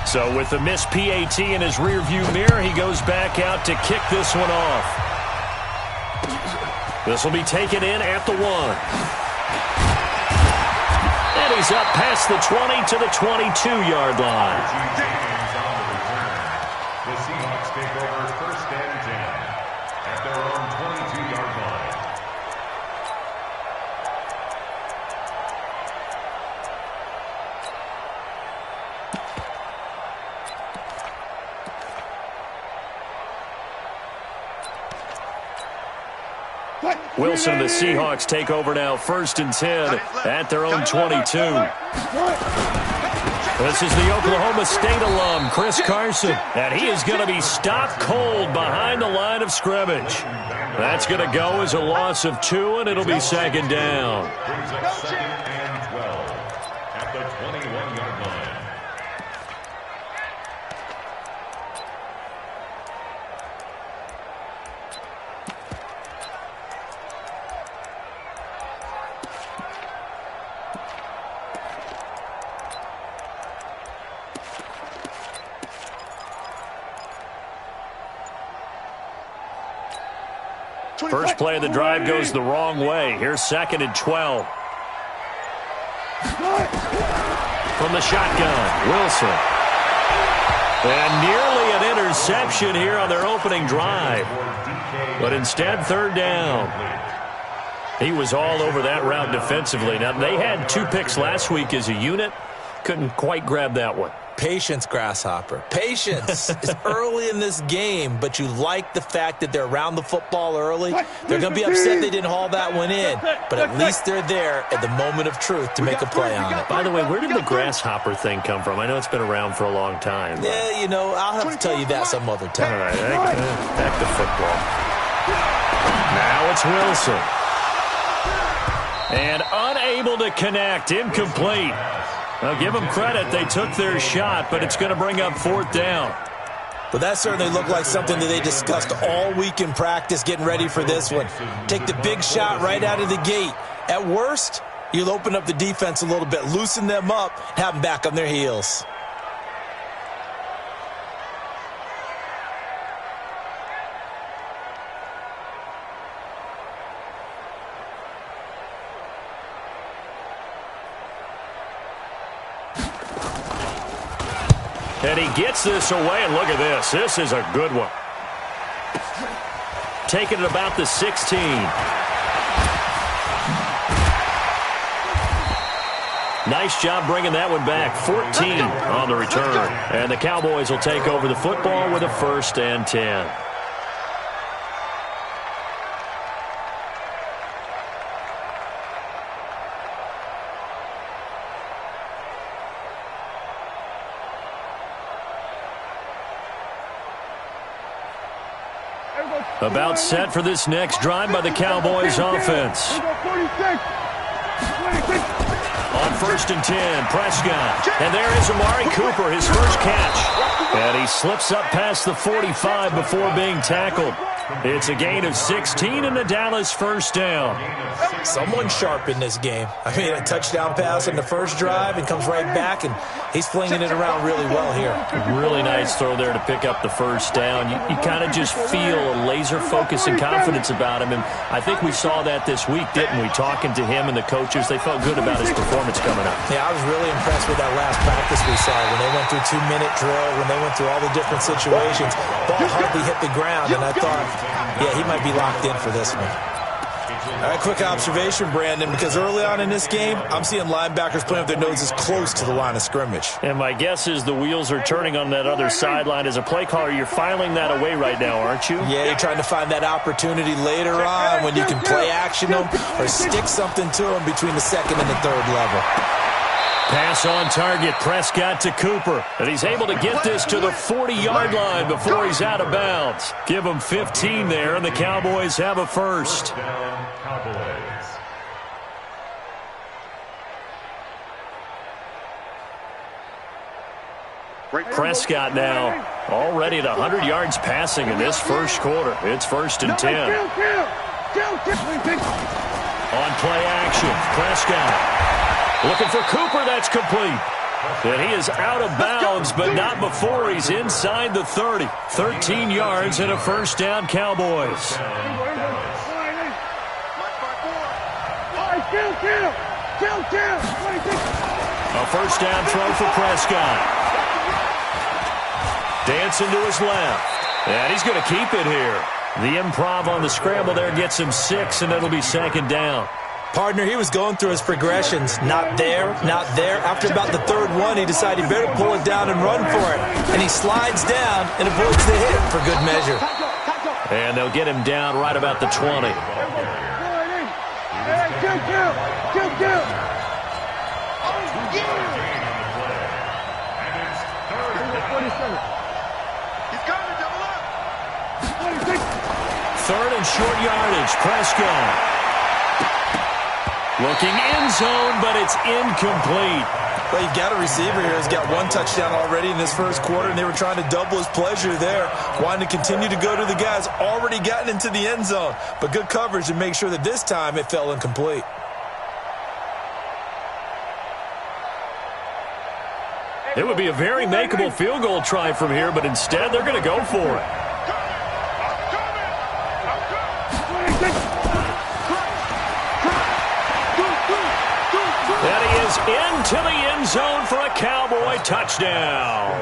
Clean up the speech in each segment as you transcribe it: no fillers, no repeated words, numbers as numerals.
So with the missed PAT in his rearview mirror, he goes back out to kick this one off. This will be taken in at the 1. And he's up past the 20 to the 22-yard line. The Seahawks take over 1st and 10 at their own 22-yard line. Wilson and the Seahawks take over now 1st and 10 at their own 22. This is the Oklahoma State alum, Chris Carson, and he is going to be stopped cold behind the line of scrimmage. That's going to go as a loss of 2, and it'll be 2nd down. Brings up 2nd and 12 at the 21-yard line. First play of the drive goes the wrong way. Here's 2nd and 12. From the shotgun, Wilson. And nearly an interception here on their opening drive. But instead, 3rd down. He was all over that route defensively. Now, they had 2 picks last week as a unit. Couldn't quite grab that one. Patience, Grasshopper. Patience. It's early in this game, but you like the fact that they're around the football early. They're going to be upset they didn't haul that one in, but at least they're there at the moment of truth to make a play on it. By the way, where did the grasshopper thing come from? I know it's been around for a long time. Yeah, you know, I'll have to tell you that some other time. All right, back to football. Now it's Wilson. And unable to connect, incomplete. Now, give them credit. They took their shot, but it's going to bring up 4th down. But that certainly looked like something that they discussed all week in practice getting ready for this one. Take the big shot right out of the gate. At worst, you'll open up the defense a little bit, loosen them up, have them back on their heels. And he gets this away, and look at this. This is a good one. Taking it about the 16. Nice job bringing that one back. 14 on the return. And the Cowboys will take over the football with a 1st and 10. About set for this next drive by the Cowboys offense. On 1st and 10, Prescott. And there is Amari Cooper, his first catch. And he slips up past the 45 before being tackled. It's a gain of 16 and the Dallas 1st down. Someone sharp in this game. I mean, a touchdown pass in the first drive and comes right back, and he's flinging it around really well here. Really nice throw there to pick up the 1st down. You kind of just feel a laser focus and confidence about him, and I think we saw that this week, didn't we? Talking to him and the coaches, they felt good about his performance coming up. Yeah, I was really impressed with that last practice we saw when they went through 2-minute drill, when they went through all the different situations. Ball hardly hit the ground, and I thought, yeah, he might be locked in for this one. All right, quick observation, Brandon, because early on in this game, I'm seeing linebackers playing with their noses close to the line of scrimmage. And my guess is the wheels are turning on that other sideline. As a play caller, you're filing that away right now, aren't you? Yeah, you're trying to find that opportunity later on when you can play action them or stick something to them between the 2nd and the 3rd level. Pass on target, Prescott to Cooper. And he's able to get this to the 40-yard line before he's out of bounds. Give him 15 there, and the Cowboys have a 1st. Prescott now already at 100 yards passing in this first quarter. It's 1st and 10. On play action, Prescott looking for Cooper. That's complete. And he is out of bounds, but not before he's inside the 30. 13 yards and a first down, Cowboys. A first down throw for Prescott. Dancing to his left. And he's going to keep it here. The improv on the scramble there gets him 6, and it'll be second down. Partner, he was going through his progressions. Not there, not there. After about the third one, he decided he better pull it down and run for it. And he slides down and avoids the hit for good measure. And they'll get him down right about the 20. Third and short yardage, Prescott. Looking end zone, but it's incomplete. Well, you've got a receiver here who's got one touchdown already in this first quarter, and they were trying to double his pleasure there, wanting to continue to go to the guys already gotten into the end zone. But good coverage to make sure that this time it fell incomplete. It would be a very makeable field goal try from here, but instead they're going to go for it. And he is into the end zone for a Cowboy touchdown.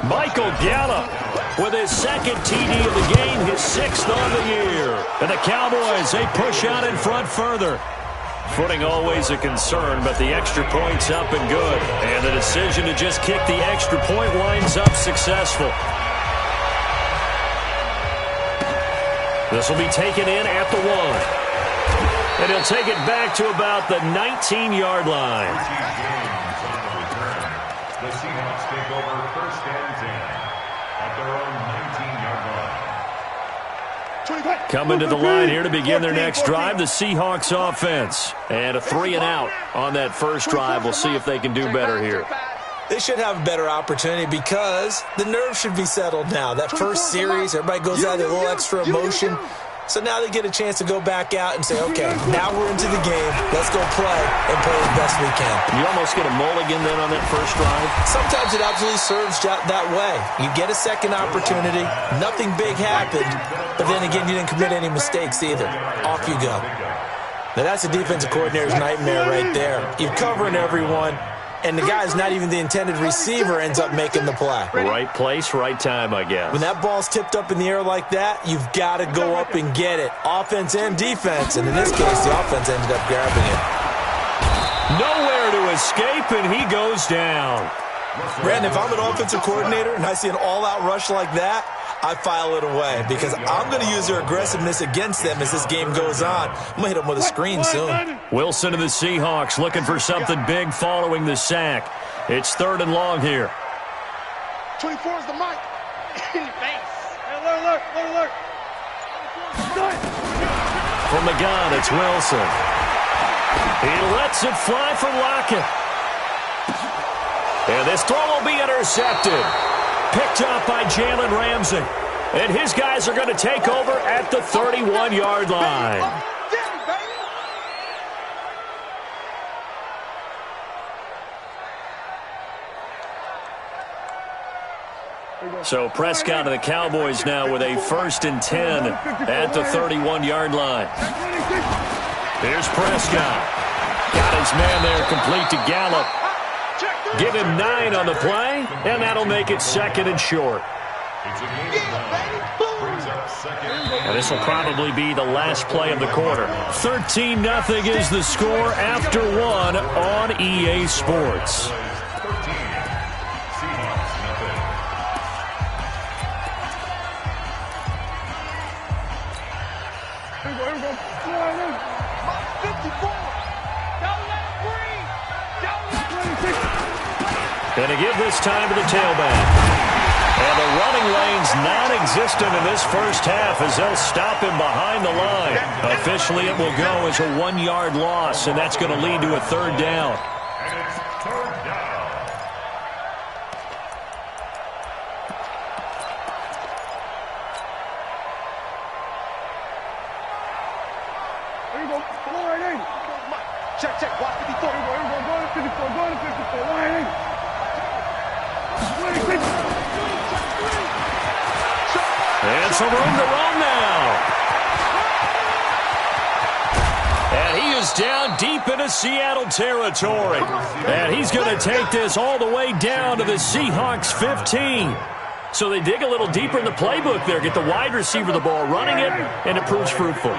Michael Gallup with his second TD of the game, his 6th on the year. And the Cowboys, they push out in front further. Footing always a concern, but the extra point's up and good. And the decision to just kick the extra point winds up successful. This will be taken in at the 1. And he'll take it back to about the 19-yard line. The Seahawks take over first and 10 at their own 19-yard line. Coming to the line here to begin their next drive, the Seahawks offense. And a 3 and out on that first drive. We'll see if they can do better here. They should have a better opportunity because the nerves should be settled now. That first series, everybody goes out with a little extra emotion. So now they get a chance to go back out and say, okay, now we're into the game. Let's go play and play as best we can. You almost get a mulligan then on that first drive? Sometimes it absolutely serves that way. You get a second opportunity. Nothing big happened. But then again, you didn't commit any mistakes either. Off you go. Now that's a defensive coordinator's nightmare right there. You're covering everyone. And the guy's not even the intended receiver ends up making the play. Right place, right time, I guess. When that ball's tipped up in the air like that, you've got to go up and get it. Offense and defense. And in this case, the offense ended up grabbing it. Nowhere to escape, and he goes down. Brandon, if I'm an offensive coordinator and I see an all-out rush like that, I file it away because I'm going to use their aggressiveness against them as this game goes on. I'm going to hit them with a screen soon. Wilson of the Seahawks looking for something big following the sack. It's 3rd and long here. 24 is the mic. In your face. Alert. From the gun, it's Wilson. He lets it fly for Lockett. And this throw will be intercepted. Picked up by Jalen Ramsey. And his guys are going to take over at the 31-yard line. So Prescott and the Cowboys now with a 1st and 10 at the 31-yard line. Here's Prescott. Got his man there complete to Gallup. Give him 9 on the play, and that'll make it 2nd and short. And this will probably be the last play of the quarter. 13-0 is the score after 1 on EA Sports. And to give this time to the tailback. And the running lane's non-existent in this first half as they'll stop him behind the line. Officially, it will go as a 1-yard loss, and that's going to lead to a 3rd down. And it's 3rd down. There you go. Come on, right in. Check. Watch 54. Go to 54. some room to run now. And he is down deep into Seattle territory. And he's going to take this all the way down to the Seahawks 15. So they dig a little deeper in the playbook there, get the wide receiver the ball, running it, and it proves fruitful.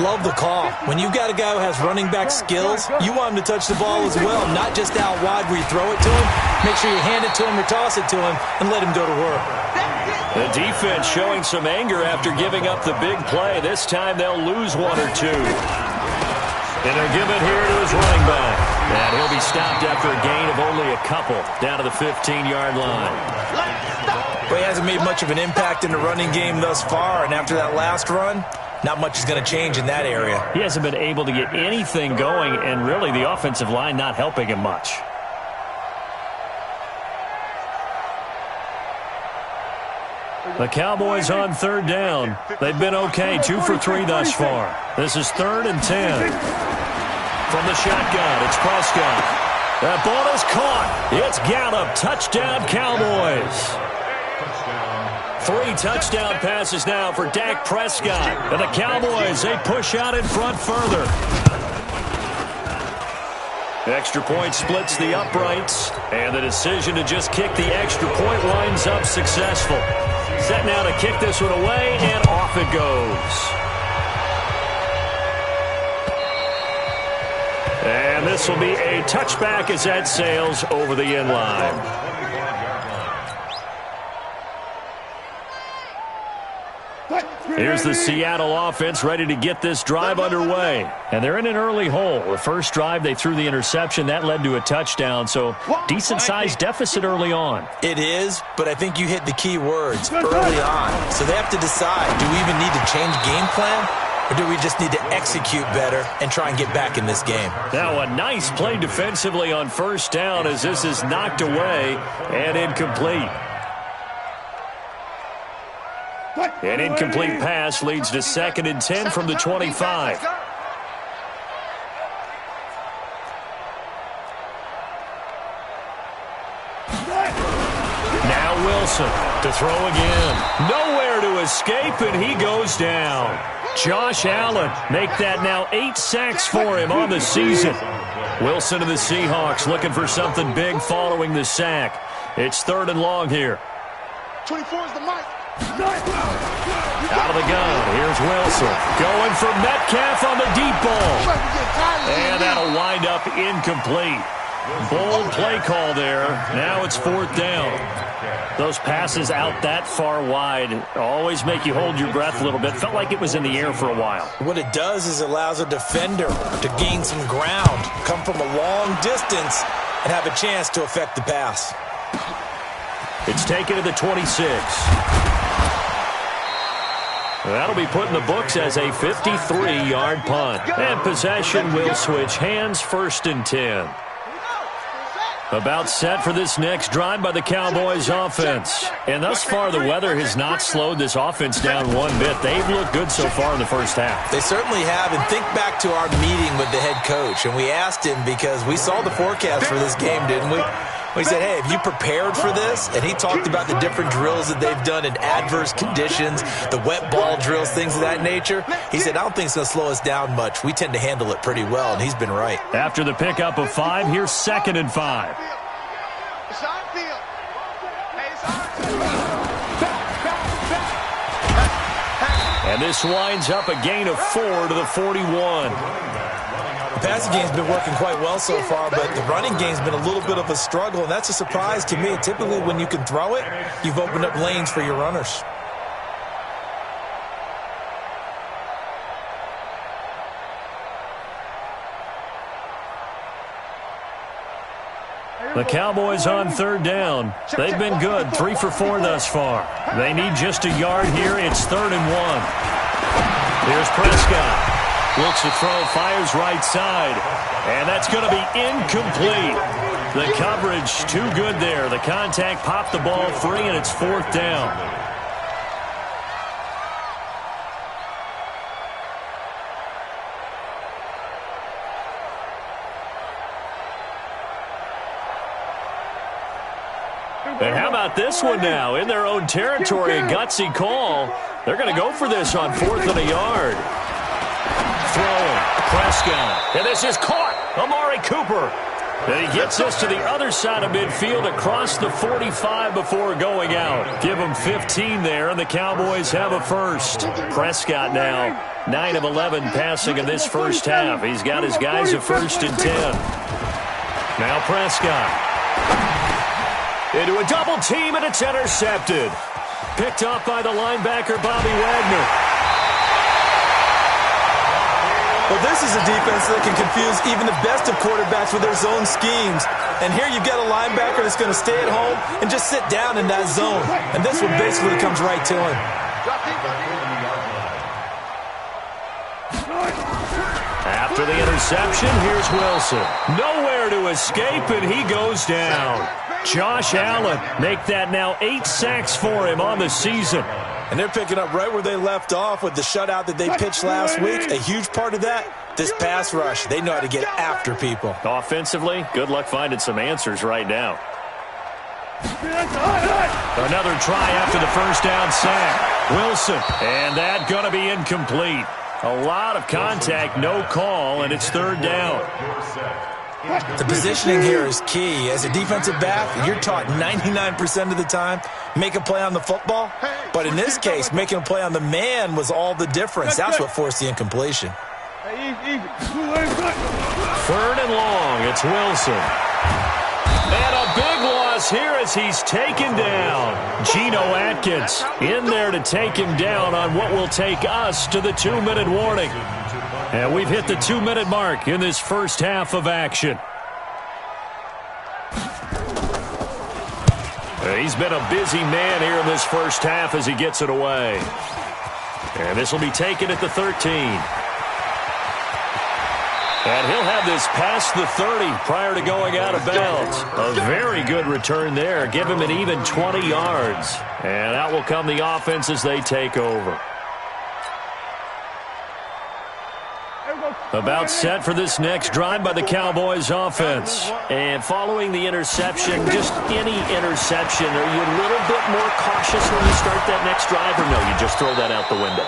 Love the call. When you've got a guy who has running back skills, you want him to touch the ball as well, not just out wide where you throw it to him. Make sure you hand it to him or toss it to him and let him go to work. The defense showing some anger after giving up the big play. This time they'll lose one or two. And they'll give it here to his running back. And he'll be stopped after a gain of only a couple down to the 15-yard line. But he hasn't made much of an impact in the running game thus far, and after that last run, not much is going to change in that area. He hasn't been able to get anything going, and really the offensive line not helping him much. The Cowboys on third down. They've been okay, 2 for 3 thus far. This is 3rd and 10. From the shotgun, it's Prescott. That ball is caught. It's Gallup. Touchdown, Cowboys. 3 touchdown passes now for Dak Prescott. And the Cowboys, they push out in front further. Extra point splits the uprights. And the decision to just kick the extra point winds up successful. Set now to kick this one away, and off it goes. And this will be a touchback as that sails over the end line. Here's the Seattle offense ready to get this drive underway. And they're in an early hole. The first drive, they threw the interception. That led to a touchdown, so decent-sized deficit early on. It is, but I think you hit the key words, early on. So they have to decide, do we even need to change game plan? Or do we just need to execute better and try and get back in this game? Now a nice play defensively on first down as this is knocked away and incomplete. An incomplete pass leads to 2nd and 10 from the 25. Now Wilson to throw again. Nowhere to escape, and he goes down. Josh Allen make that now 8 sacks for him on the season. Wilson of the Seahawks looking for something big following the sack. It's 3rd and long here. 24 is the mic. Out of the gun, here's Wilson. Going for Metcalf on the deep ball. And that'll wind up incomplete. Bold play call there. Now it's 4th down. Those passes out that far wide always make you hold your breath a little bit. Felt like it was in the air for a while. What it does is it allows a defender to gain some ground, come from a long distance, and have a chance to affect the pass. It's taken to the 26. That'll be put in the books as a 53-yard punt. And possession will switch hands, 1st and 10. About set for this next drive by the Cowboys offense. And thus far, the weather has not slowed this offense down one bit. They've looked good so far in the first half. They certainly have. And think back to our meeting with the head coach. And we asked him because we saw the forecast for this game, didn't we? We said, hey, have you prepared for this? And he talked about the different drills that they've done in adverse conditions, the wet ball drills, things of that nature. He said, I don't think it's going to slow us down much. We tend to handle it pretty well, and he's been right. After the pickup of 5, here's 2nd and 5. And this winds up a gain of 4 to the 41. The passing game's been working quite well so far, but the running game's been a little bit of a struggle, and that's a surprise to me. Typically, when you can throw it, you've opened up lanes for your runners. The Cowboys on 3rd down. They've been good, 3 for 4 thus far. They need just a yard here. It's 3rd and 1. Here's Prescott. Looks to throw, fires right side. And that's going to be incomplete. The coverage too good there. The contact popped the ball free, and it's 4th down. And how about this one now? In their own territory, a gutsy call. They're going to go for this on 4th and a yard. Throwing, Prescott. And this is caught. Amari Cooper. And he gets us to the other side of midfield across the 45 before going out. Give him 15 there, and the Cowboys have a first. Prescott now, 9 of 11 passing in this first half. He's got his guys a 1st and 10. Now Prescott. Into a double team, and it's intercepted. Picked off by the linebacker, Bobby Wagner. Well, this is a defense that can confuse even the best of quarterbacks with their zone schemes. And here you've got a linebacker that's going to stay at home and just sit down in that zone. And this one basically comes right to him. After the interception, here's Wilson. Nowhere to escape, and he goes down. Josh Allen, make that now 8 sacks for him on the season. And they're picking up right where they left off with the shutout that they pitched last week. A huge part of that, this pass rush. They know how to get after people. Offensively, good luck finding some answers right now. Another try after the first down sack. Wilson, and that going to be incomplete. A lot of contact, no call, and it's 3rd down. The positioning here is key. As a defensive back, you're taught 99% of the time, make a play on the football. But in this case, making a play on the man was all the difference. That's what forced the incompletion. 3rd and long, it's Wilson. And a big loss here as he's taken down. Geno Atkins in there to take him down on what will take us to the 2-minute warning. And we've hit the 2-minute mark in this first half of action. He's been a busy man here in this first half as he gets it away. And this will be taken at the 13. And he'll have this past the 30 prior to going out of bounds. A very good return there. Give him an even 20 yards. And out will come the offense as they take over. About set for this next drive by the Cowboys offense. And following the interception, just any interception, are you a little bit more cautious when you start that next drive, or no, you just throw that out the window?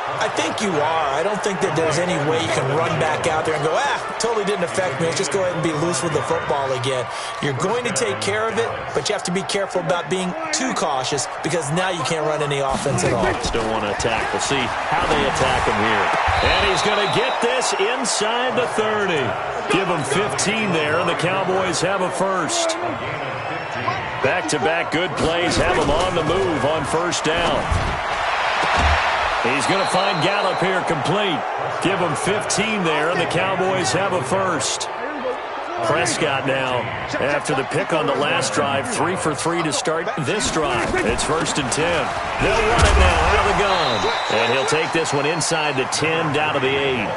I think you are. I don't think that there's any way you can run back out there and go, totally didn't affect me. Let's just go ahead and be loose with the football again. You're going to take care of it, but you have to be careful about being too cautious because now you can't run any offense at all. Still want to attack. We'll see how they attack him here. And he's going to get this inside the 30. Give him 15 there, and the Cowboys have a first. Back-to-back good plays have him on the move on 1st down. He's going to find Gallup here complete. Give him 15 there, and the Cowboys have a first. Prescott now, after the pick on the last drive, 3 for 3 to start this drive. It's 1st and 10. They'll run it now out of the gun. And he'll take this one inside the 10, down to the 8.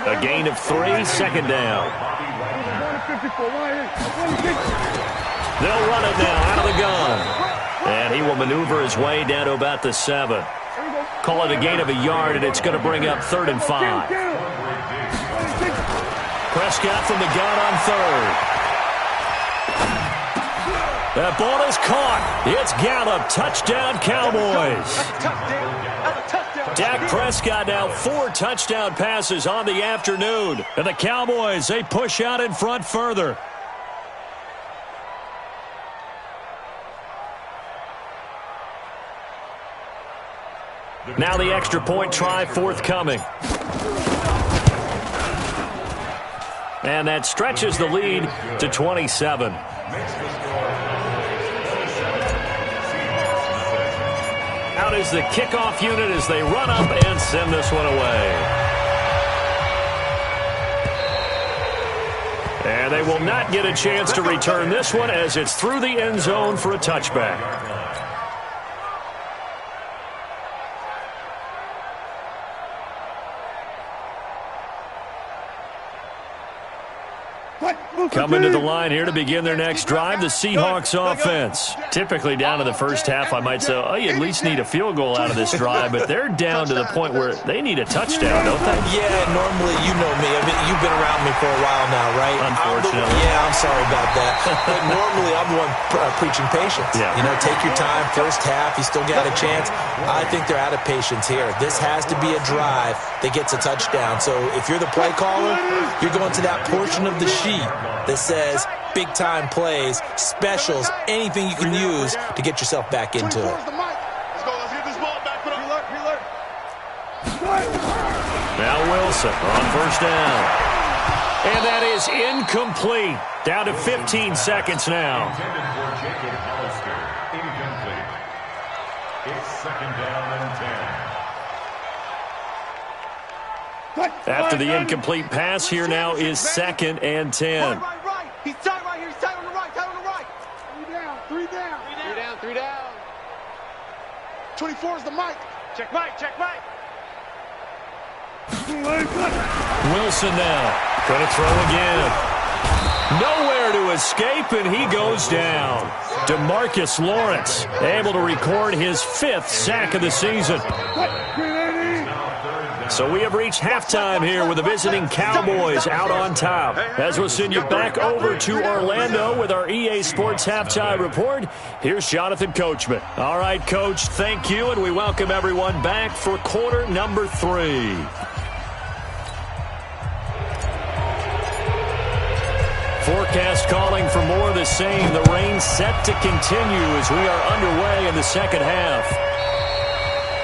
A gain of 3, 2nd down. They'll run it now out of the gun. And he will maneuver his way down to about the 7. Call it a gain of a yard, and it's going to bring up 3rd and 5. Prescott from the gun on 3rd. That ball is caught. It's Gallup. Touchdown, Cowboys. Dak Prescott now 4 touchdown passes on the afternoon. And the Cowboys, they push out in front further. Now the extra point try forthcoming. And that stretches the lead to 27. Out is the kickoff unit as they run up and send this one away. And they will not get a chance to return this one as it's through the end zone for a touchback. Coming to the line here to begin their next drive, the Seahawks offense. Typically down to the first half, I might say, oh, you at least need a field goal out of this drive, but they're down to the point where they need a touchdown, don't they? Yeah, normally, you know me. You've been around me for a while now, right? Unfortunately. I'm sorry about that. But normally, I'm the one preaching patience. Yeah. You know, take your time. First half, you still got a chance. I think they're out of patience here. This has to be a drive that gets a touchdown. So if you're the play caller, you're going to that portion of the sheet that says big-time plays, specials, anything you can use to get yourself back into it. Let's go. Let's get this ball back. Put up. Preload. Now Wilson on first down. And that is incomplete. Down to 15 seconds now. Intended for Jacob Hollister. Incomplete. It's second down and 10. After the incomplete pass, here now is second and 10. Right. He's tight right here. He's tight on the right. Three down. 24 is the mic. Check mic. Wilson now. Going to throw again. Nowhere to escape, and he goes down. DeMarcus Lawrence able to record his 5th sack of the season. So we have reached halftime here with the visiting Cowboys out on top. As we'll send you back over to Orlando with our EA Sports Halftime Report, here's Jonathan Coachman. All right, Coach, thank you, and we welcome everyone back for quarter number 3. Forecast calling for more of the same. The rain set to continue as we are underway in the second half.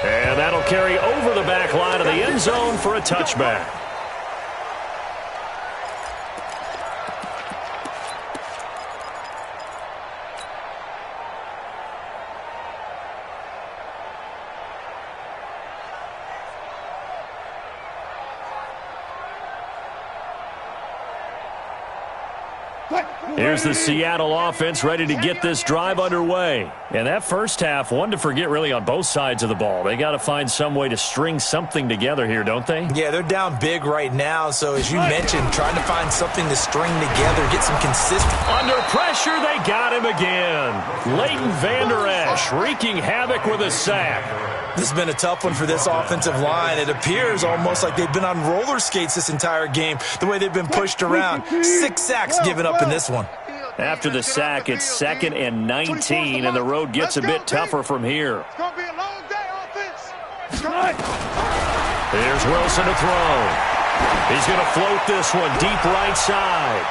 And that'll carry over the back line of the end zone for a touchback. Here's the Seattle offense ready to get this drive underway. And that first half, one to forget really on both sides of the ball. They got to find some way to string something together here, don't they? Yeah, they're down big right now. So as you mentioned, trying to find something to string together, get some consistency. Under pressure, they got him again. Leighton Vander Esch wreaking havoc with a sack. This has been a tough one for this offensive line. It appears almost like they've been on roller skates this entire game, the way they've been pushed around. 6 sacks given up in this one. After the sack, it's 2nd and 19, and the road gets a bit tougher from here. It's going to be a long day, offense. Here's Wilson to throw. He's going to float this one deep right side.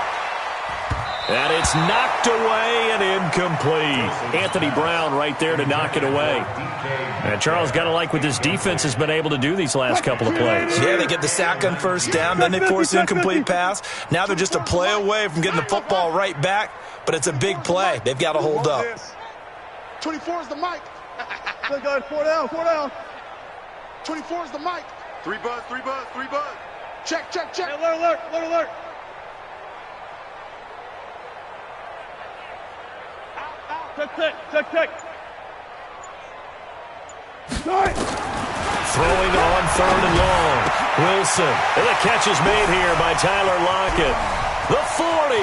And it's knocked away and incomplete. Anthony Brown right there to knock it away. And Charles, got to like what this defense has been able to do these last couple of plays. Yeah, they get the sack on first down, then they force an incomplete pass. Now they're just a play away from getting the football right back, but it's a big play. They've got to hold up. 24 is the mic. 4 down. 24 is the mic. 3 buzz. Check. Alert. Check. Throwing on 3rd and long. Wilson. And the catch is made here by Tyler Lockett. The 40,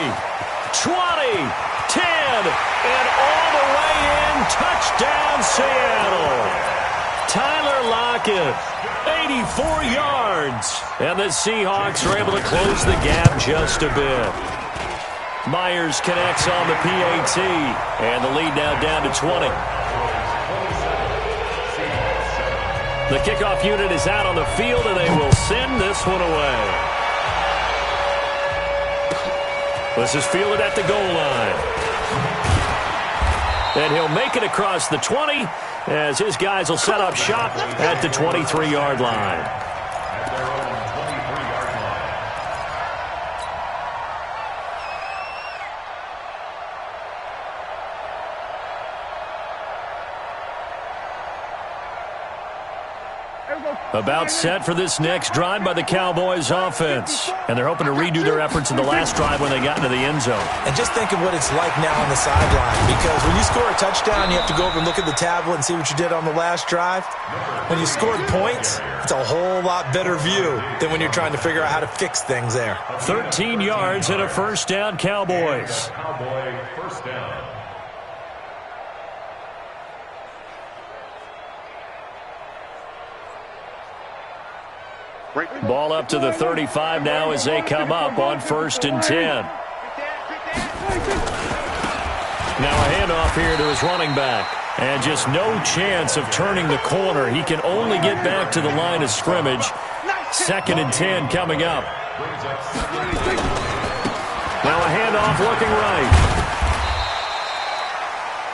20, 10, and all the way in. Touchdown, Seattle. Tyler Lockett, 84 yards. And the Seahawks are able to close the gap just a bit. Myers connects on the PAT, and the lead now down to 20. The kickoff unit is out on the field, and they will send this one away. This is fielded at the goal line. And he'll make it across the 20 as his guys will set up shop at the 23-yard line. At their own 23-yard line. About set for this next drive by the Cowboys offense. And they're hoping to redo their efforts in the last drive when they got into the end zone. And just think of what it's like now on the sideline, because when you score a touchdown, you have to go over and look at the tablet and see what you did on the last drive. When you scored points, it's a whole lot better view than when you're trying to figure out how to fix things there. 13 yards and a first down, Cowboys. Cowboy first down. Ball up to the 35 now as they come up on 1st and 10. Now a handoff here to his running back. And just no chance of turning the corner. He can only get back to the line of scrimmage. 2nd and 10 coming up. Now a handoff looking right.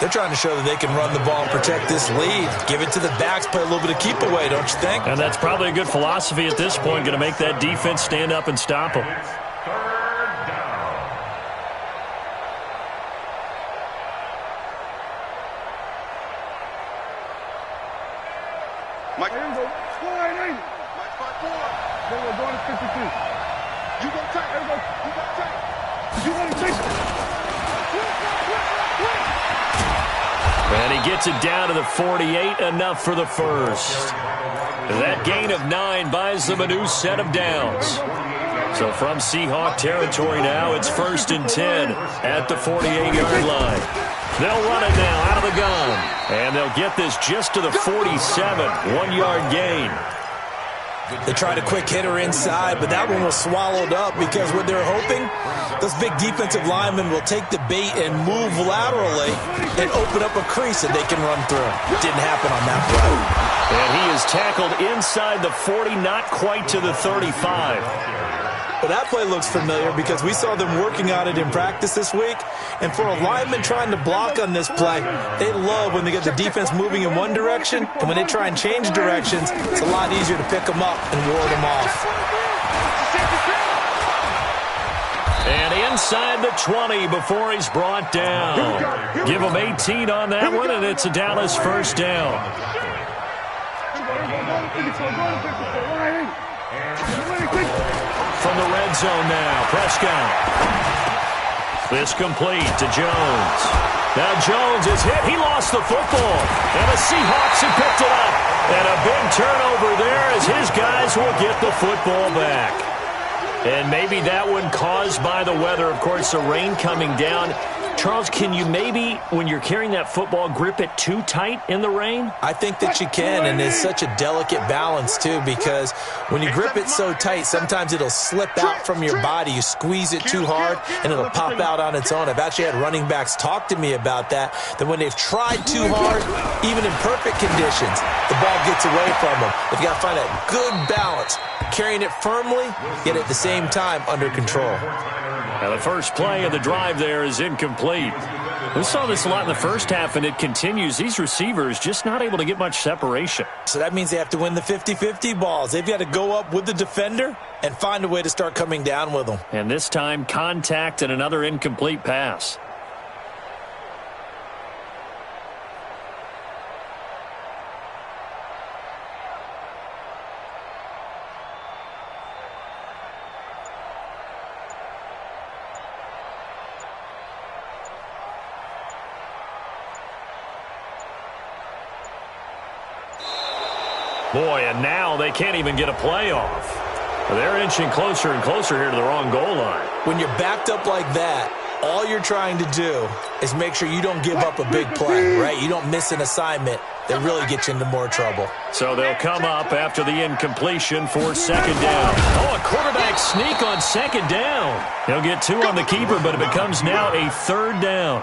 They're trying to show that they can run the ball and protect this lead. Give it to the backs, play a little bit of keep away, don't you think? And that's probably a good philosophy at this point. Going to make that defense stand up and stop them. Mike, here we go. Squad 80. Mike, spot 4. There we go, going to 52. You go tight. There we go. You go tight. You want to take it. And he gets it down to the 48, enough for the first. That gain of 9 buys them a new set of downs. So from Seahawk territory now, it's 1st and 10 at the 48-yard line. They'll run it now out of the gun. And they'll get this just to the 47, 1-yard gain. They tried a quick hitter inside, but that one was swallowed up because what they're hoping, those big defensive linemen will take the bait and move laterally and open up a crease that they can run through. Didn't happen on that play. And he is tackled inside the 40, not quite to the 35. But that play looks familiar because we saw them working on it in practice this week. And for a lineman trying to block on this play, they love when they get the defense moving in one direction. And when they try and change directions, it's a lot easier to pick them up and ward them off. And inside the 20 before he's brought down. Give him 18 on that one, and it's a Dallas first down. From the red zone now, Prescott. This complete to Jones. Now Jones is hit. He lost the football. And the Seahawks have picked it up. And a big turnover there as his guys will get the football back. And maybe that one caused by the weather. Of course, the rain coming down. Charles, can you maybe, when you're carrying that football, grip it too tight in the rain? I think that you can, and it's such a delicate balance, too, because when you grip it so tight, sometimes it'll slip out from your body. You squeeze it too hard, and it'll pop out on its own. I've actually had running backs talk to me about that when they've tried too hard, even in perfect conditions, the ball gets away from them. They've got to find a good balance, carrying it firmly, yet at the same time under control. Now the first play of the drive there is incomplete. We saw this a lot in the first half, and it continues. These receivers just not able to get much separation. So that means they have to win the 50-50 balls. They've got to go up with the defender and find a way to start coming down with them. And this time, contact and another incomplete pass. Boy, and now they can't even get a play off. They're inching closer and closer here to the wrong goal line. When you're backed up like that, all you're trying to do is make sure you don't give up a big play, right? You don't miss an assignment that really gets you into more trouble. So they'll come up after the incompletion for 2nd down. Oh, a quarterback sneak on 2nd down. He'll get 2 on the keeper, but it becomes now a 3rd down.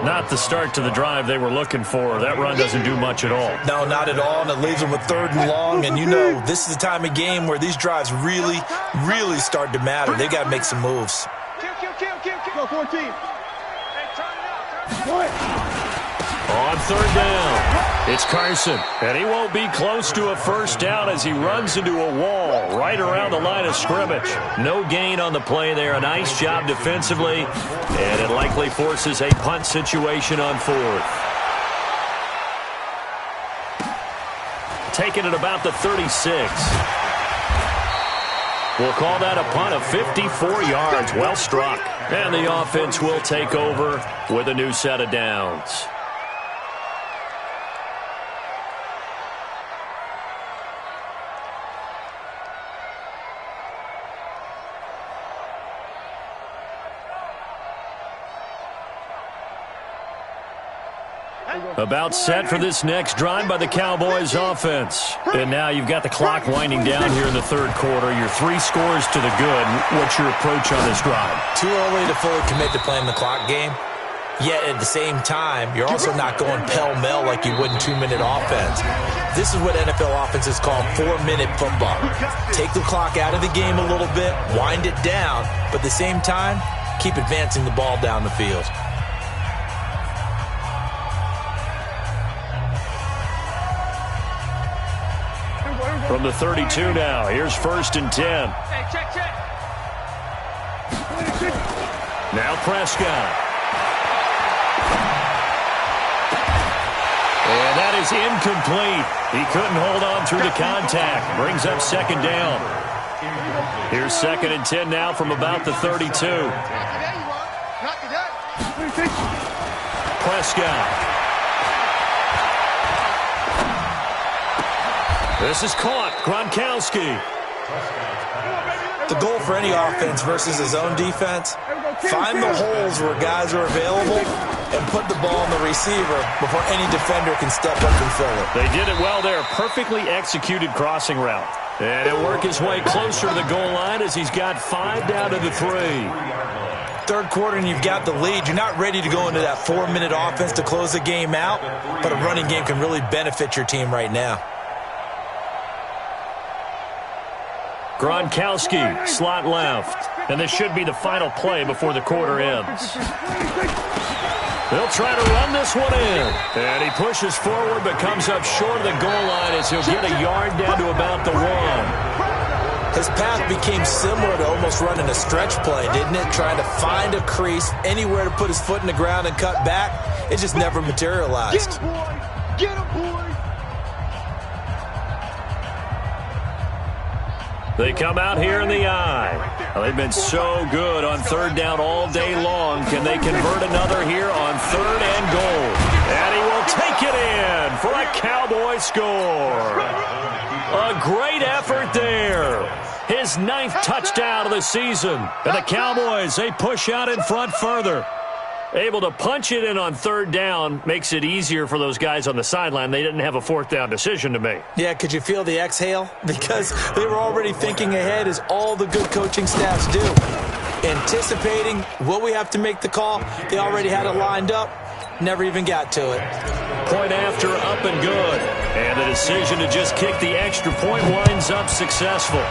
Not the start to the drive they were looking for. That run doesn't do much at all. No, not at all, and it leaves them with 3rd and long. And you know, this is the time of game where these drives really, really start to matter. They've got to make some moves. Go 14. Hey, turn it out. On 3rd down, it's Carson. And he won't be close to a first down as he runs into a wall right around the line of scrimmage. No gain on the play there. A nice job defensively. And it likely forces a punt situation on 4th. Taking it about the 36. We'll call that a punt of 54 yards. Well struck. And the offense will take over with a new set of downs. About set for this next drive by the Cowboys offense. And now you've got the clock winding down here in the third quarter. You're 3 scores to the good. What's your approach on this drive? Too early to fully commit to playing the clock game. Yet at the same time, you're also not going pell-mell like you would in 2-minute offense. This is what NFL offenses call 4-minute football. Take the clock out of the game a little bit, wind it down, but at the same time, keep advancing the ball down the field. From the 32 now, here's 1st and 10. Hey, check. Now Prescott. And that is incomplete. He couldn't hold on through the contact. Brings up 2nd down. Here's 2nd and 10 now from about the 32. Prescott. This is caught. Gronkowski. The goal for any offense versus his own defense, find the holes where guys are available and put the ball on the receiver before any defender can step up and fill it. They did it well there. Perfectly executed crossing route. And he'll work his way closer to the goal line as he's got 5 down to the 3. Third quarter and you've got the lead. You're not ready to go into that 4-minute offense to close the game out, but a running game can really benefit your team right now. Gronkowski, slot left. And this should be the final play before the quarter ends. They'll try to run this one in. And he pushes forward but comes up short of the goal line as he'll get a yard down to about the 1. His path became similar to almost running a stretch play, didn't it? Trying to find a crease, anywhere to put his foot in the ground and cut back. It just never materialized. Get him, boy! Get him, boy! They come out here in the eye. Well, they've been so good on 3rd down all day long. Can they convert another here on 3rd and goal? And he will take it in for a Cowboy score. A great effort there. His 9th touchdown of the season. And the Cowboys, they push out in front further. Able to punch it in on 3rd down makes it easier for those guys on the sideline. They didn't have a 4th down decision to make. Yeah, could you feel the exhale? Because they were already thinking ahead, as all the good coaching staffs do. Anticipating, will we have to make the call? They already had it lined up. Never even got to it. Point after, up and good. And the decision to just kick the extra point winds up successful.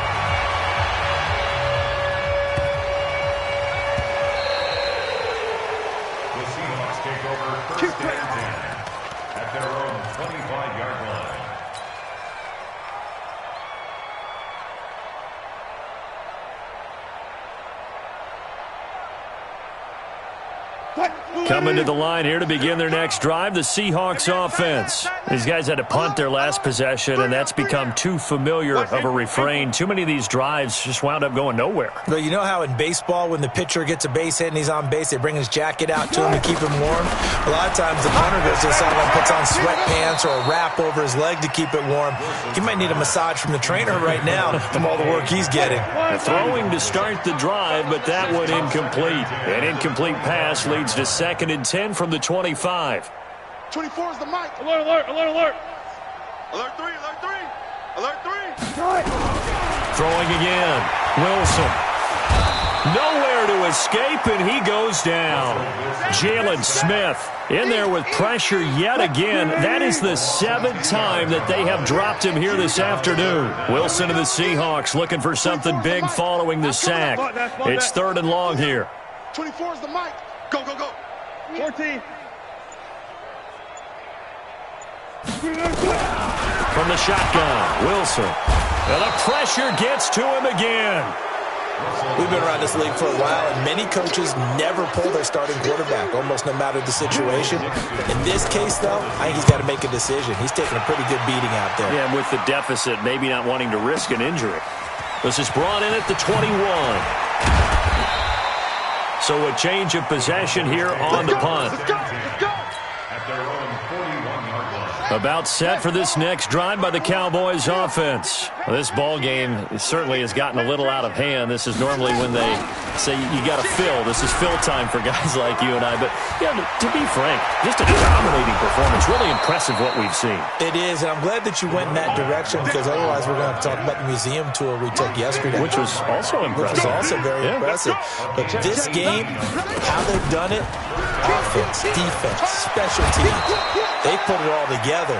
Coming to the line here to begin their next drive, the Seahawks offense. These guys had to punt their last possession, and that's become too familiar of a refrain. Too many of these drives just wound up going nowhere. Well, you know how in baseball, when the pitcher gets a base hit and he's on base, they bring his jacket out to him to keep him warm? A lot of times the punter goes to the sideline, puts on sweatpants or a wrap over his leg to keep it warm. He might need a massage from the trainer right now from all the work he's getting. Throwing to start the drive, but that one incomplete. An incomplete pass leads to 2nd and 10 from the 25. 24 is the mic. Alert, alert, alert, alert. Alert 3, alert 3. Alert 3. Throwing again. Wilson. Nowhere to escape, and he goes down. Jalen Smith in there with pressure yet again. That is the 7th time that they have dropped him here this afternoon. Wilson and the Seahawks looking for something big following the sack. It's 3rd and long here. 24 is the mic. Go, go, go. 14. From the shotgun, Wilson. And the pressure gets to him again. We've been around this league for a while, and many coaches never pull their starting quarterback, almost no matter the situation. In this case, though, I think he's got to make a decision. He's taking a pretty good beating out there. Yeah, and with the deficit, maybe not wanting to risk an injury. This is brought in at the 21. So a change of possession here on the punt. About set for this next drive by the Cowboys offense. Well, this ball game certainly has gotten a little out of hand. This is normally when they say you got to fill. This is fill time for guys like you and I. But yeah, to be frank, just a dominating performance really impressive what we've seen. It is, and I'm glad that you went in that direction because otherwise we're going to talk about the museum tour we took yesterday. Which was also impressive. Which was also very impressive. But this game, how they've done it, offense, defense, special teams, they put it all together.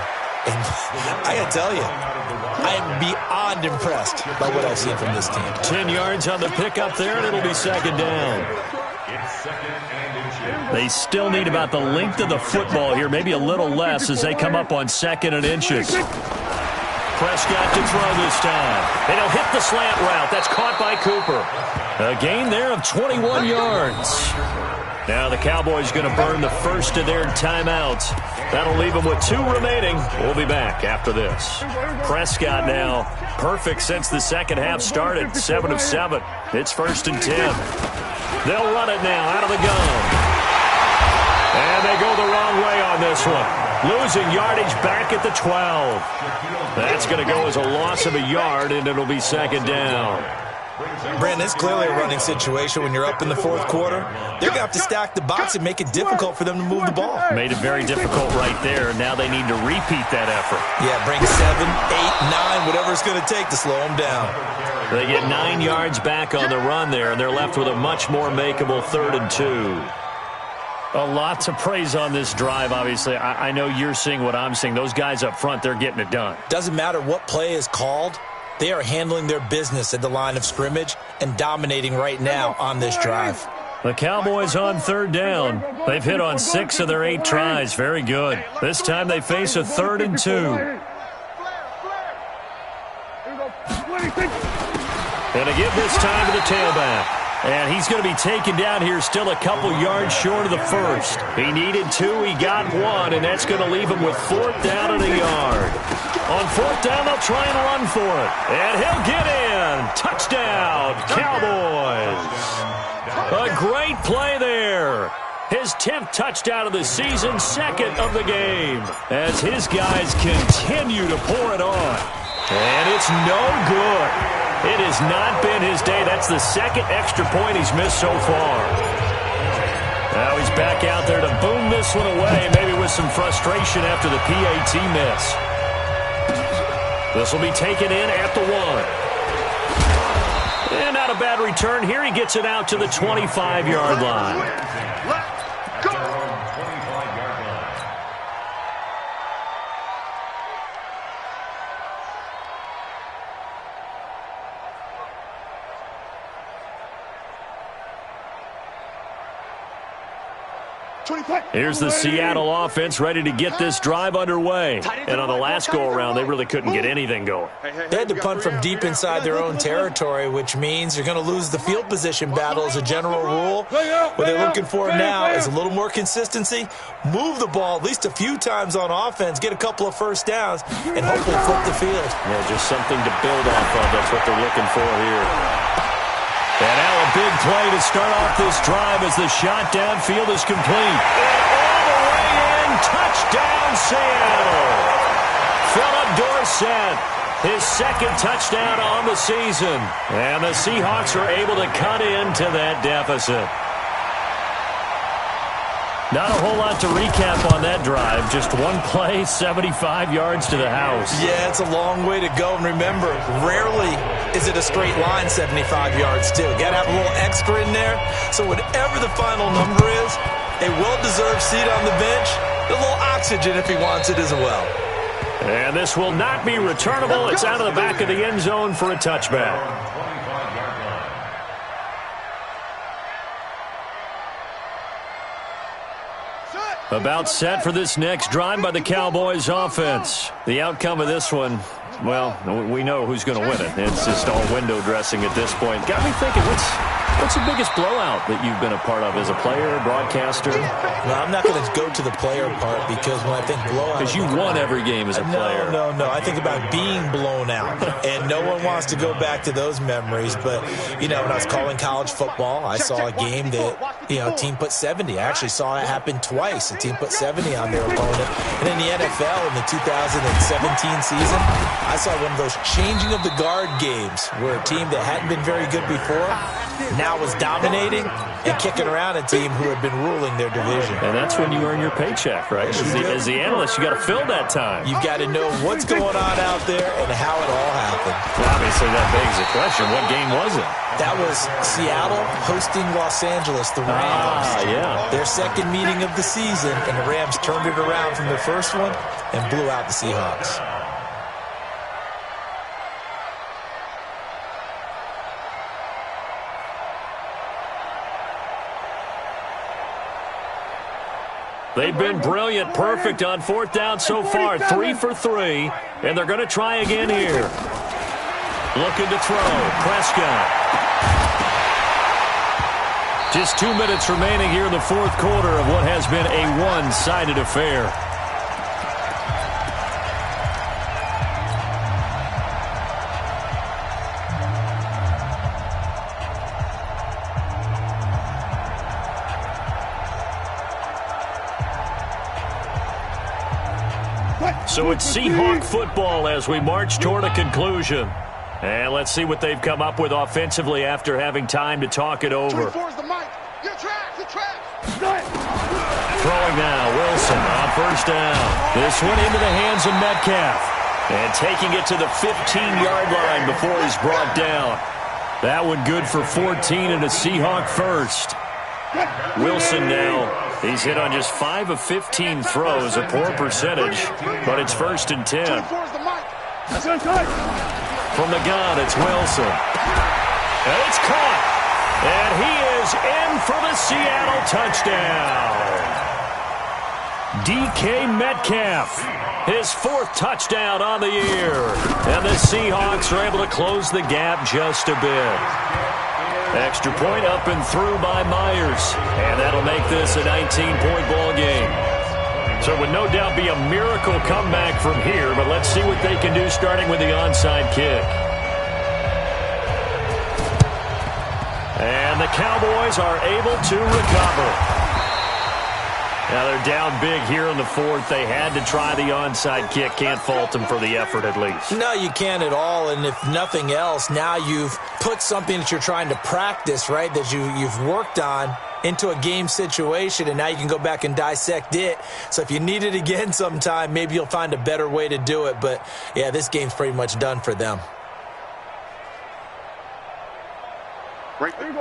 And I got to tell you, I am beyond impressed by what I've seen from this team. 10 yards on the pickup there, and it'll be second down. They still need about the length of the football here, maybe a little less as they come up on 2nd and inches. Prescott to throw this time. And he'll hit the slant route. That's caught by Cooper. A gain there of 21 yards. Now the Cowboys going to burn the first of their timeouts. That'll leave them with 2 remaining. We'll be back after this. Prescott now perfect since the second half started. 7 of 7. It's 1st and 10. They'll run it now out of the gun. And they go the wrong way on this one. Losing yardage back at the 12. That's going to go as a loss of a yard, and it'll be second down. Brandon, it's clearly a running situation when you're up in the 4th quarter. They're going to have to stack the box and make it difficult for them to move the ball. Made it very difficult right there. Now they need to repeat that effort. Yeah, bring 7, 8, 9, whatever it's going to take to slow them down. They get 9 yards back on the run there, and they're left with a much more makeable 3rd and 2. A lot to praise on this drive, obviously. I know you're seeing what I'm seeing. Those guys up front, they're getting it done. Doesn't matter what play is called. They are handling their business at the line of scrimmage and dominating right now on this drive. The Cowboys on 3rd down. They've hit on 6 of their 8 tries. Very good. This time they face a 3rd and 2. And to give this time to the tailback. And he's going to be taken down here still a couple yards short of the first. He needed 2, he got 1, and that's going to leave him with 4th down and a yard. On 4th down, they'll try and run for it. And he'll get in. Touchdown, Cowboys. A great play there. His 10th touchdown of the season, 2nd of the game. As his guys continue to pour it on. And it's no good. It has not been his day. That's the 2nd extra point he's missed so far. Now he's back out there to boom this one away, maybe with some frustration after the PAT miss. This will be taken in at the 1. And not a bad return here. He gets it out to the 25-yard line. Let's go! 25-yard line. Here's the Seattle offense ready to get this drive underway. And on the last go-around, they really couldn't get anything going. They had to punt from deep inside their own territory, which means you're going to lose the field position battle as a general rule. What they're looking for now is a little more consistency, move the ball at least a few times on offense, get a couple of first downs, and hopefully flip the field. Yeah, just something to build off of. That's what they're looking for here. And now a big play to start off this drive as the shot downfield is complete. And all the way in, touchdown Seattle. Philip Dorsett, his 2nd touchdown on the season. And the Seahawks are able to cut into that deficit. Not a whole lot to recap on that drive. Just one play, 75 yards to the house. Yeah, it's a long way to go. And remember, rarely is it a straight line 75 yards, too. Got to have a little extra in there. So whatever the final number is, a well-deserved seat on the bench, a little oxygen if he wants it as well. And this will not be returnable. It's out of the back of the end zone for a touchback. About set for this next drive by the Cowboys offense. The outcome of this one, well, we know who's going to win it. It's just all window dressing at this point. Got me thinking, what's the biggest blowout that you've been a part of as a player, broadcaster? Well, I'm not going to go to the player part because when I think blowout... Because you won every game as a player. No. I think about being blown out. And no one wants to go back to those memories. But, when I was calling college football, I saw a game that, team put 70. I actually saw it happen twice. A team put 70 on their opponent. And in the NFL in the 2017 season, I saw one of those changing of the guard games where a team that hadn't been very good before now now was dominating and kicking around a team who had been ruling their division. And that's when you earn your paycheck, right? As the analyst, you got to fill that time. You've got to know what's going on out there and how it all happened. Obviously, that begs the question, what game was it? That was Seattle hosting Los Angeles, the Rams. Yeah. Their second meeting of the season, and the Rams turned it around from their first one and blew out the Seahawks. They've been brilliant, perfect on fourth down so far, 3 for 3, and they're going to try again here. Looking to throw, Prescott. Just 2 minutes remaining here in the fourth quarter of what has been a one-sided affair. So it's Seahawk football as we march toward a conclusion. And let's see what they've come up with offensively after having time to talk it over. Throwing now, Wilson on first down. This one into the hands of Metcalf. And taking it to the 15-yard line before he's brought down. That one good for 14 and a Seahawk first. Wilson now. He's hit on just 5 of 15 throws, a poor percentage, but it's 1st and 10. From the gun, it's Wilson. And it's caught. And he is in for the Seattle touchdown. DK Metcalf, his 4th touchdown on the year. And the Seahawks are able to close the gap just a bit. Extra point up and through by Myers. And that'll make this a 19-point ball game. So it would no doubt be a miracle comeback from here, but let's see what they can do starting with the onside kick. And the Cowboys are able to recover. Now they're down big here in the fourth. They had to try the onside kick. Can't fault them for the effort at least. No, you can't at all. And if nothing else, now you've put something that you're trying to practice, right, that you've worked on into a game situation, and now you can go back and dissect it. So if you need it again sometime, maybe you'll find a better way to do it. But, yeah, this game's pretty much done for them. Right there.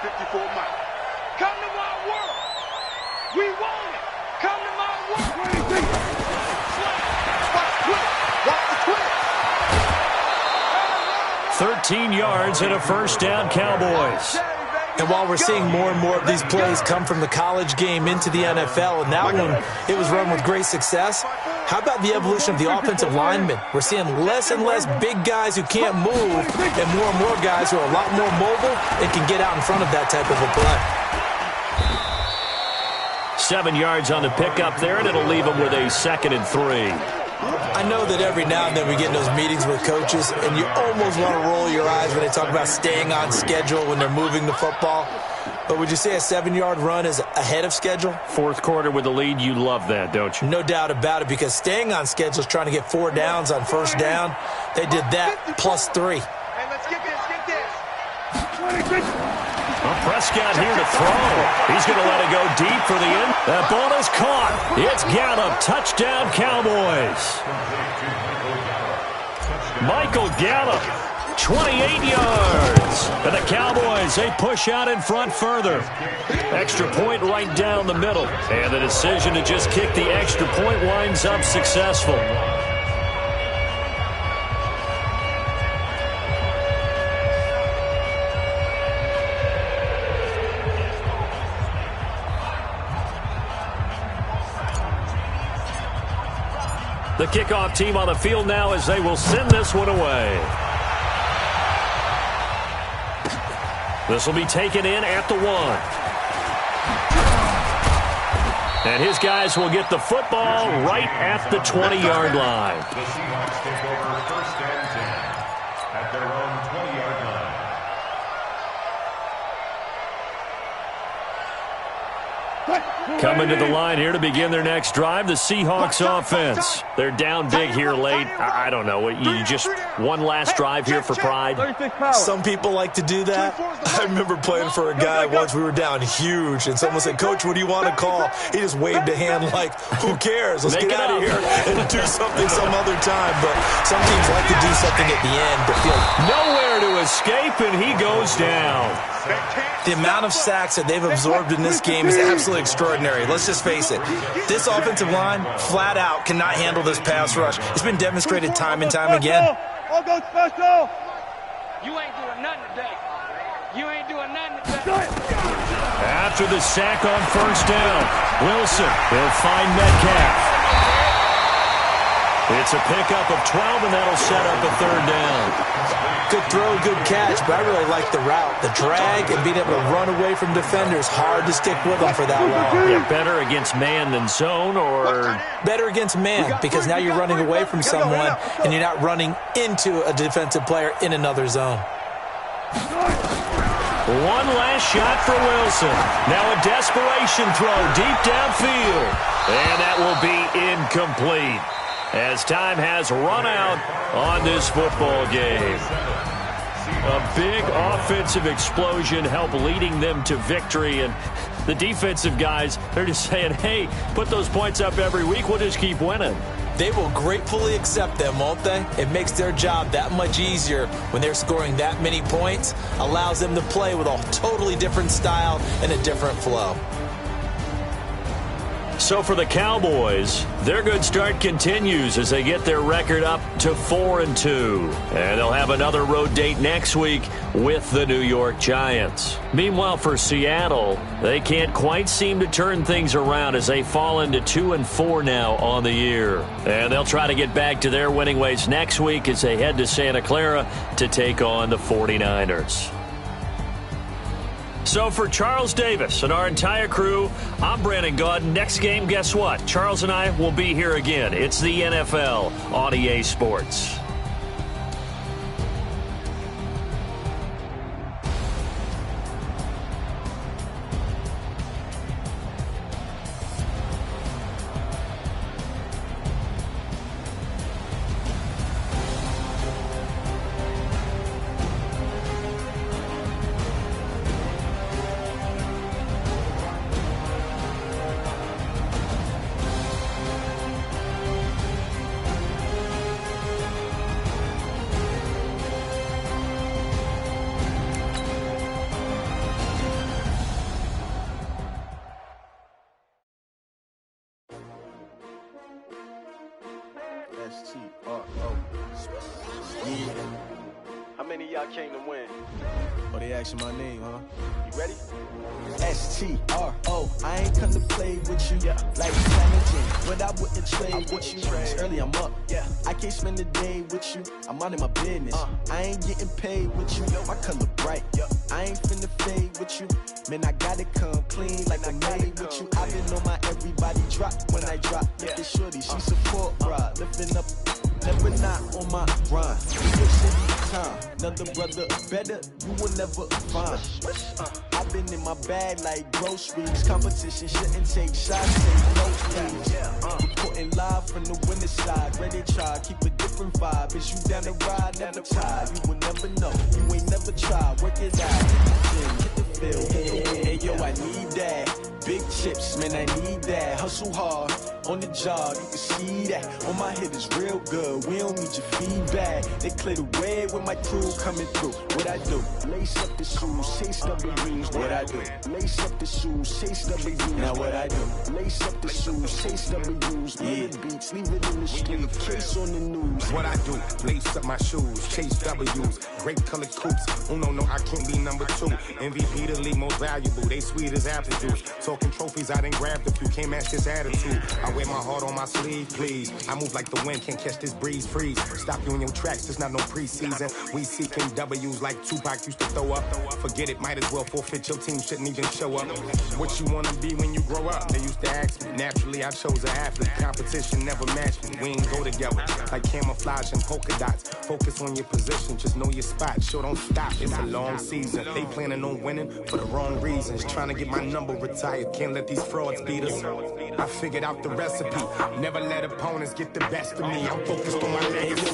54 miles. Come to my world. We want it. Come to my world. 13 yards and a first down, Cowboys. And while we're seeing more and more of these plays come from the college game into the NFL, and that one, it was run with great success, how about the evolution of the offensive linemen? We're seeing less and less big guys who can't move and more guys who are a lot more mobile and can get out in front of that type of a play. 7 yards on the pickup there, and it'll leave them with a 2nd and 3. I know that every now and then we get in those meetings with coaches, and you almost want to roll your eyes when they talk about staying on schedule when they're moving the football. But would you say a 7-yard run is ahead of schedule? Fourth quarter with the lead, you love that, don't you? No doubt about it, because staying on schedule is trying to get 4 downs on first down. They did that plus 3. Hey, let's get this. Well, Prescott here to throw. He's going to let it go deep for the end. That ball is caught. It's Gallup. Touchdown, Cowboys. Michael Gallup, 28 yards. And the Cowboys, they push out in front further. Extra point right down the middle. And the decision to just kick the extra point winds up successful. The kickoff team on the field now as they will send this one away. This will be taken in at the 1. And his guys will get the football right at the 20-yard line. The Seahawks take over 1st and 10 at their own 20-yard line. Coming to the line here to begin their next drive, the Seahawks offense. They're down big here late. I don't know. You just one last drive here for pride? Some people like to do that. I remember playing for a guy once. We were down huge, and someone said, "Coach, what do you want to call?" He just waved a hand like, "Who cares? Let's get out of here and do something some other time." But some teams like to do something at the end to feel nowhere to escape, and he goes down. The amount of sacks that they've absorbed in this game is absolutely extraordinary. Let's just face it. This offensive line, flat out, cannot handle this pass rush. It's been demonstrated time and time again. I'll go special. You ain't doing nothing today. You ain't doing nothing today. After the sack on first down, Wilson will find Metcalf. It's a pickup of 12, and that'll set up a third down. Good throw, good catch, but I really like the route. The drag and being able to run away from defenders, hard to stick with them for that long. Yeah, better against man than zone, or? Better against man, because now you're running away from someone and you're not running into a defensive player in another zone. One last shot for Wilson. Now a desperation throw deep downfield. And that will be incomplete, as time has run out on this football game. A big offensive explosion helped leading them to victory, and the defensive guys, they're just saying, hey, put those points up every week, we'll just keep winning. They will gratefully accept them, won't they? It makes their job that much easier when they're scoring that many points, allows them to play with a totally different style and a different flow. So for the Cowboys, their good start continues as they get their record up to 4-2. And they'll have another road date next week with the New York Giants. Meanwhile, for Seattle, they can't quite seem to turn things around as they fall into 2-4 now on the year. And they'll try to get back to their winning ways next week as they head to Santa Clara to take on the 49ers. So for Charles Davis and our entire crew, I'm Brandon Gaud. Next game, guess what? Charles and I will be here again. It's the NFL on EA Sports. How many of y'all came to win? Oh, they asking my name, huh? You ready? S-T-R-O. I ain't come to play with you like Flanagan, but I wouldn't trade with you. It's early, I'm up. I can't spend the day with you. I'm out in my business. I ain't getting paid with you. My color bright. I ain't finna fade with you. Man, I gotta come clean like I made with you. I've been on my everybody drop when I drop. This shorty, she support, bro. Lifting up, never not on my grind. Another brother better, you will never find. I've been in my bag like groceries. Competition shouldn't take shots, take no please. Reporting live from the winning side. Ready to try, keep a different vibe. Is you down the ride, never tired. You will never know, you ain't never tried. Work it out, hit the field. Hey yo, I need that. Big chips, man, I need that. Hustle hard on the job, you can see that. On my head is real good, we don't need your feedback. They clear the way with my crew coming through. What I do? Lace up the shoes, chase W's. What I do? Lace up the shoes, chase W's. Now what I do? Lace up the shoes, chase W's. Beats, leave it in the street, case on the news. What I do? Lace up my shoes, chase W's. Great colored coops. Oh no, I can't be number 2. MVP the league most valuable. They sweet as apple juice. Talking trophies, I done grabbed a few. Can't match this attitude. I wear my heart on my sleeve, please. I move like the wind, can't catch this breeze, freeze. Stop you in your tracks, there's not no preseason. We seeking W's like Tupac used to throw up. Forget it, might as well forfeit, your team shouldn't even show up. What you wanna be when you grow up? They used to ask me. Naturally, I chose an athlete. Competition never matched me. We ain't go together like camouflage and polka dots. Focus on your position, just know your spot. Sure, don't stop, it's a long season. They planning on winning for the wrong reasons. Trying to get my number retired, can't let these frauds beat us. I figured out the recipe. Never let opponents get the best of me. I'm focused on my legacy.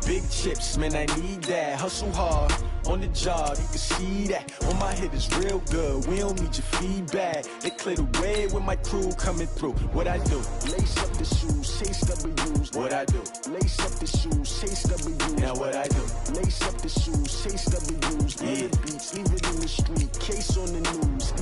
Big chips, man, I need that. Hustle hard on the job, you can see that. On my head is real good, we don't need your feedback. They clear the way with my crew coming through. What I do? Lace up the shoes, chase W's. What I do? Lace up the shoes, chase W's. Now what I do? Lace up the shoes, chase W's. Yeah, beats, leave it in the street, case on the news.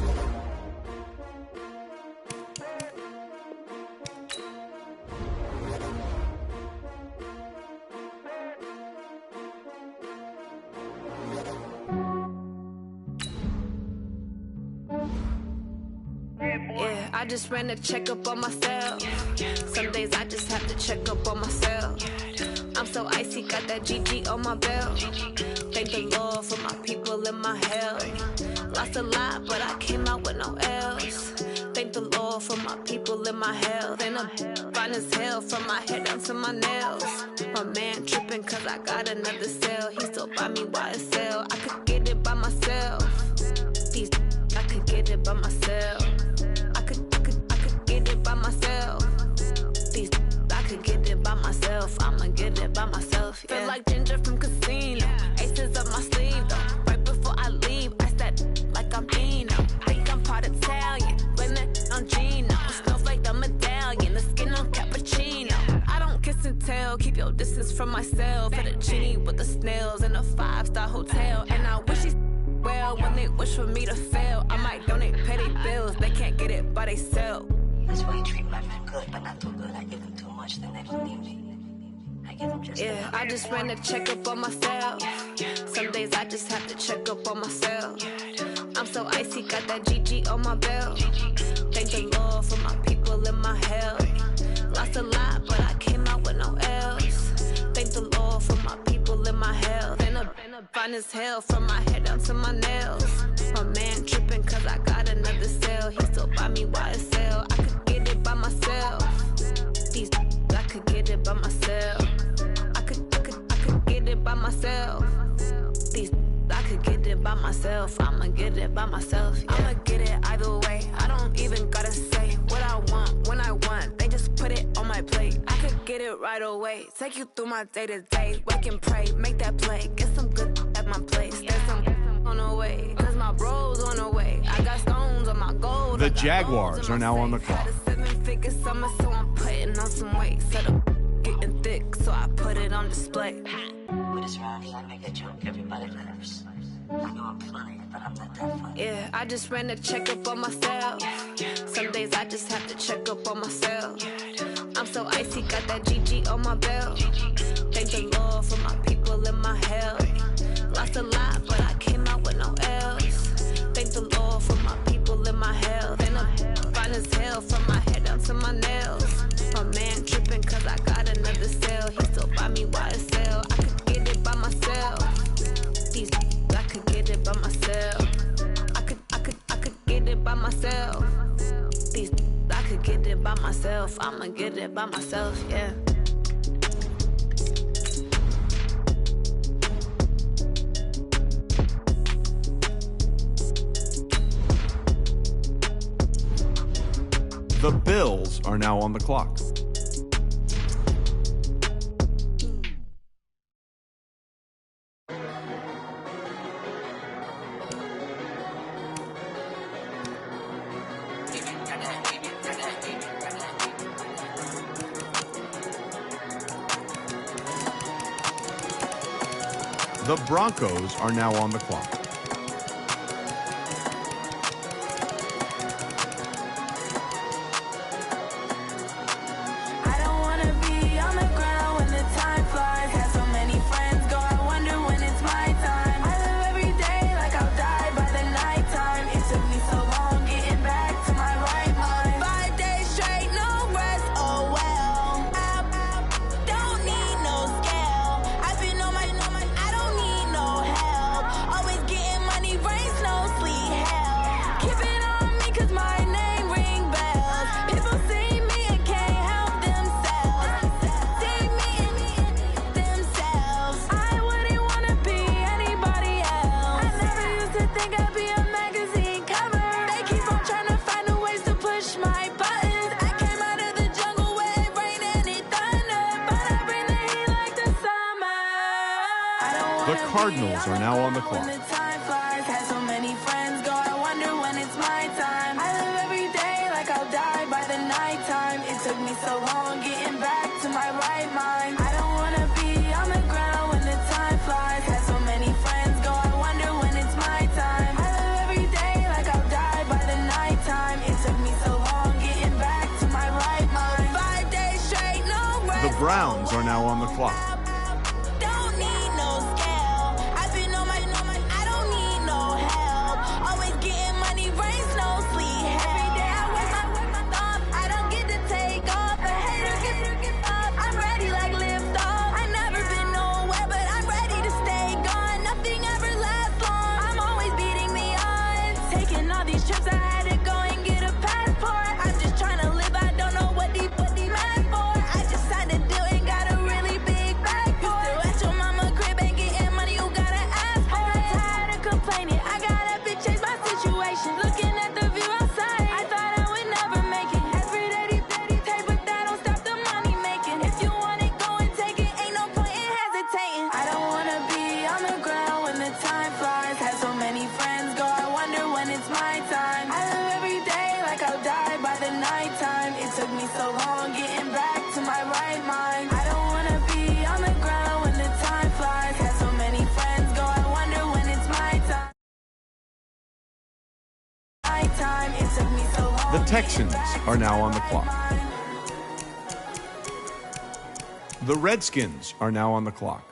Yeah, I just ran a checkup on myself. Some days I just have to check up on myself. I'm so icy, got that GG on my belt. Thank the Lord for my people in my health. Lost a lot, but I came out with no L's. Thank the Lord for my people in my health. And I'm fine as hell from my head down to my nails. My man tripping cause I got another cell. He still buy me YSL. I could get it by myself. These I could get it by myself. I could get it by myself. These I could get it by myself. I'ma get it by myself. Yeah. Feel like Ginger from Casino. Aces up my sleeve though. Right before I leave, I step like I'm Dino. Think I'm part Italian. Blame that on Gino. Snowflake the medallion. The skin on cappuccino. I don't kiss and tell. Keep your distance from myself. Fettuccine with the snails in a 5-star hotel. And I wish he's well when they wish for me to fail. I might donate, pay their bills. They can't get it by they self. That's why you treat my friend good, but not too good. I give them too much, then they don't need me. I give them just yeah, I just ran a checkup on myself. Some days I just have to check up on myself. I'm so icy, got that GG on my belt. Thank the Lord for my people in my health. Lost a lot, but I came out with no L's. Thank the Lord for my people in my health. And I'm fine as hell from my head down to my nails. My man tripping cause I got another cell. He still buy me YSL. I could get it by myself. These I could get it by myself. I could get it by myself. These I could get it by myself. I'ma get it by myself. Yeah. I'ma get it either way. I don't even gotta say what I want when I want. They just put it on my plate. I could get it right away. Take you through my day to day. Wake and pray, make that play. Get some good at my place. There's some on the way. Cause my bros on the way. I got stones on my gold. The Jaguars are now on the clock. Had a 7-figure summer, so I'm putting on some weight. Set up getting thick, so I put it on display. With this round here, I make a joke, everybody laughs. I know I'm funny, but I'm not that funny. Yeah, I just ran a checkup on myself. Some days I just have to check up on myself. I'm so icy, got that GG on my belt. Thank the Lord for my people in my health. Lost a lot, but I came out with no L's. Thank the Lord for my people in my health. And I'm fine as hell from my head down to my nails. My man tripping cause I got another cell. He still buy me YSL. I could get it by myself. These I could get it by myself. I could get it by myself. These I could get it by myself. I'ma get it by myself, yeah. The Bills are now on the clock. The Broncos are now on the clock. No The Cardinals are now on the clock. Had so many friends go, I wonder when it's my time. I live every day like I'll die by the nighttime. It took me so long getting back to my right mind. I don't wanna be on the ground when the time flies. Had so many friends go, I wonder when it's my time. I live every day like I'll die by the nighttime. It took me so long getting back to my right mind. 5 days straight, no rest. The Browns are now on the clock. Don't need no scale. I've been on my, I don't need no help. Always getting money, rains, no sleep. Every day I work my thumb. I don't get to take off. A hater get up. I'm ready like lift off. I never been nowhere, but I'm ready to stay gone. Nothing ever lasts long. I'm always beating the odds. Taking all these trips, I had to go and get a passport. I'm just trying to live. I don't know what the mad for. I just signed a deal and got a really big bag for it. Still at your mama crib and getting money, you gotta ask for it. I'm tired of complaining. I gotta change my situation. Looking at the view outside, I thought I would never make it. Every day they take, but that don't stop the money making. If you want it, go and take it. Ain't no point in hesitating. I don't wanna be on the ground when the time flies. Had so many friends go, I wonder when it's my time. I live every day like I'll die by the nighttime. It took me so long getting back to my right mind. I don't wanna be on the ground when the time flies. Had so many friends go, I wonder when it's my time. It took me so long. The Texans are now on the clock. The Redskins are now on the clock.